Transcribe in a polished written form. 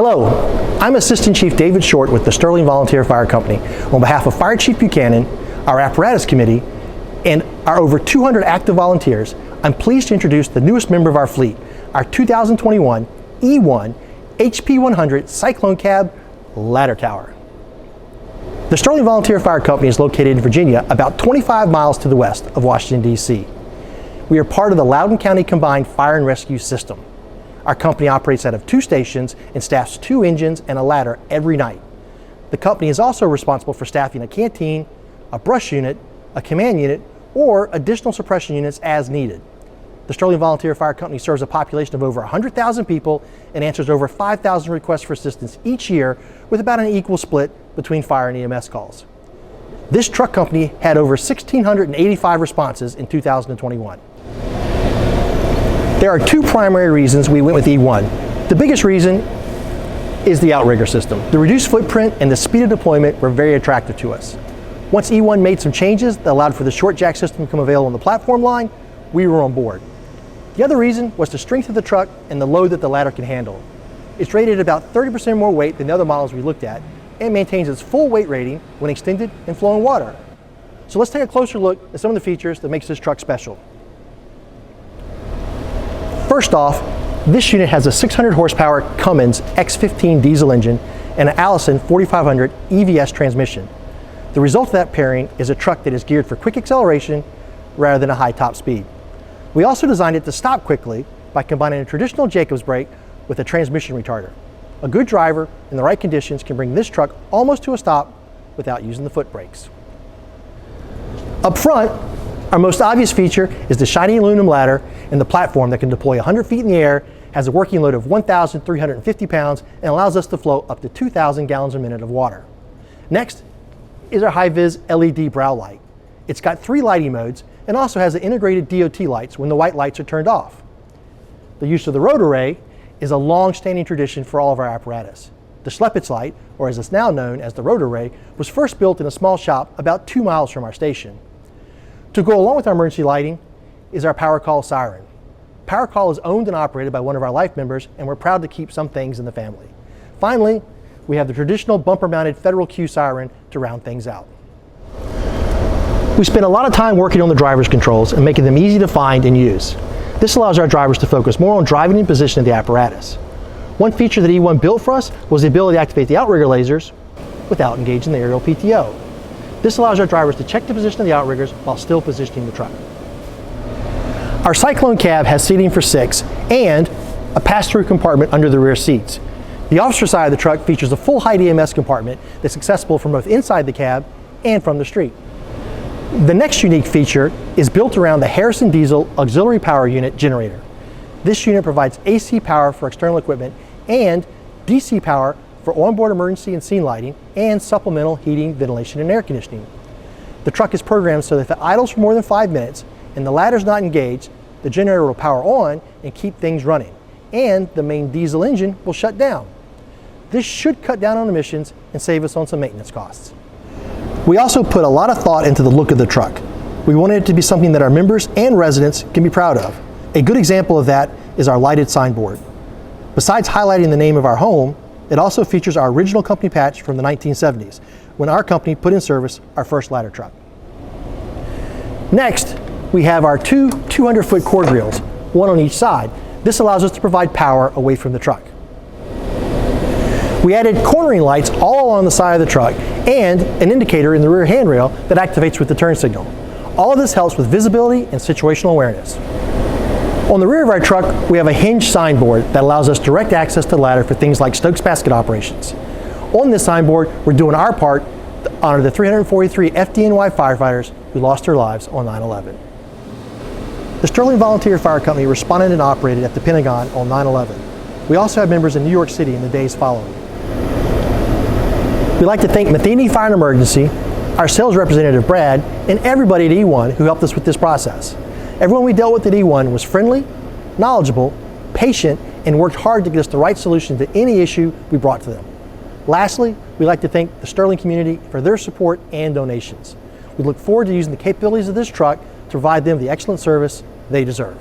Hello, I'm Assistant Chief David Short with the Sterling Volunteer Fire Company. On behalf of Fire Chief Buchanan, our apparatus committee, and our over 200 active volunteers, I'm pleased to introduce the newest member of our fleet, our 2021 E1 HP-100 Cyclone Cab Ladder Tower. The Sterling Volunteer Fire Company is located in Virginia, about 25 miles to the west of Washington, D.C. We are part of the Loudoun County Combined Fire and Rescue System. Our company operates out of 2 stations and staffs 2 engines and a ladder every night. The company is also responsible for staffing a canteen, a brush unit, a command unit, or additional suppression units as needed. The Sterling Volunteer Fire Company serves a population of over 100,000 people and answers over 5,000 requests for assistance each year, with about an equal split between fire and EMS calls. This truck company had over 1,685 responses in 2021. There are 2 primary reasons we went with E1. The biggest reason is the outrigger system. The reduced footprint and the speed of deployment were very attractive to us. Once E1 made some changes that allowed for the short jack system to become available on the platform line, we were on board. The other reason was the strength of the truck and the load that the ladder can handle. It's rated about 30% more weight than the other models we looked at and maintains its full weight rating when extended and flowing water. So let's take a closer look at some of the features that makes this truck special. First off, this unit has a 600 horsepower Cummins X15 diesel engine and an Allison 4500 EVS transmission. The result of that pairing is a truck that is geared for quick acceleration rather than a high top speed. We also designed it to stop quickly by combining a traditional Jacobs brake with a transmission retarder. A good driver in the right conditions can bring this truck almost to a stop without using the foot brakes. Up front, our most obvious feature is the shiny aluminum ladder and the platform that can deploy 100 feet in the air, has a working load of 1,350 pounds, and allows us to flow up to 2,000 gallons a minute of water. Next is our high-vis LED brow light. It's got 3 lighting modes and also has the integrated DOT lights when the white lights are turned off. The use of the road array is a long-standing tradition for all of our apparatus. The Schleppitz light, or as it's now known as the road array, was first built in a small shop about 2 miles from our station. To go along with our emergency lighting is our power call siren. Power call is owned and operated by one of our life members, and we're proud to keep some things in the family. Finally, we have the traditional bumper-mounted Federal Q siren to round things out. We spend a lot of time working on the driver's controls and making them easy to find and use. This allows our drivers to focus more on driving and position of the apparatus. One feature that E1 built for us was the ability to activate the outrigger lasers without engaging the aerial PTO. This allows our drivers to check the position of the outriggers while still positioning the truck. Our Cyclone Cab has seating for 6 and a pass-through compartment under the rear seats. The officer side of the truck features a full-height EMS compartment that's accessible from both inside the cab and from the street. The next unique feature is built around the Harrison Diesel Auxiliary Power Unit generator. This unit provides AC power for external equipment and DC power for onboard emergency and scene lighting and supplemental heating, ventilation, and air conditioning. The truck is programmed so that if it idles for more than 5 minutes and the ladder is not engaged, the generator will power on and keep things running, and the main diesel engine will shut down. This should cut down on emissions and save us on some maintenance costs. We also put a lot of thought into the look of the truck. We wanted it to be something that our members and residents can be proud of. A good example of that is our lighted signboard. Besides highlighting the name of our home, it also features our original company patch from the 1970s, when our company put in service our first ladder truck. Next, we have our 2 200-foot cord reels, one on each side. This allows us to provide power away from the truck. We added cornering lights all along the side of the truck and an indicator in the rear handrail that activates with the turn signal. All of this helps with visibility and situational awareness. On the rear of our truck, we have a hinged signboard that allows us direct access to the ladder for things like Stokes basket operations. On this signboard, we're doing our part to honor the 343 FDNY firefighters who lost their lives on 9/11. The Sterling Volunteer Fire Company responded and operated at the Pentagon on 9/11. We also have members in New York City in the days following. We'd like to thank Matheny Fire and Emergency, our sales representative Brad, and everybody at E1 who helped us with this process. Everyone we dealt with at E1 was friendly, knowledgeable, patient, and worked hard to get us the right solution to any issue we brought to them. Lastly, we'd like to thank the Sterling community for their support and donations. We look forward to using the capabilities of this truck to provide them the excellent service they deserve.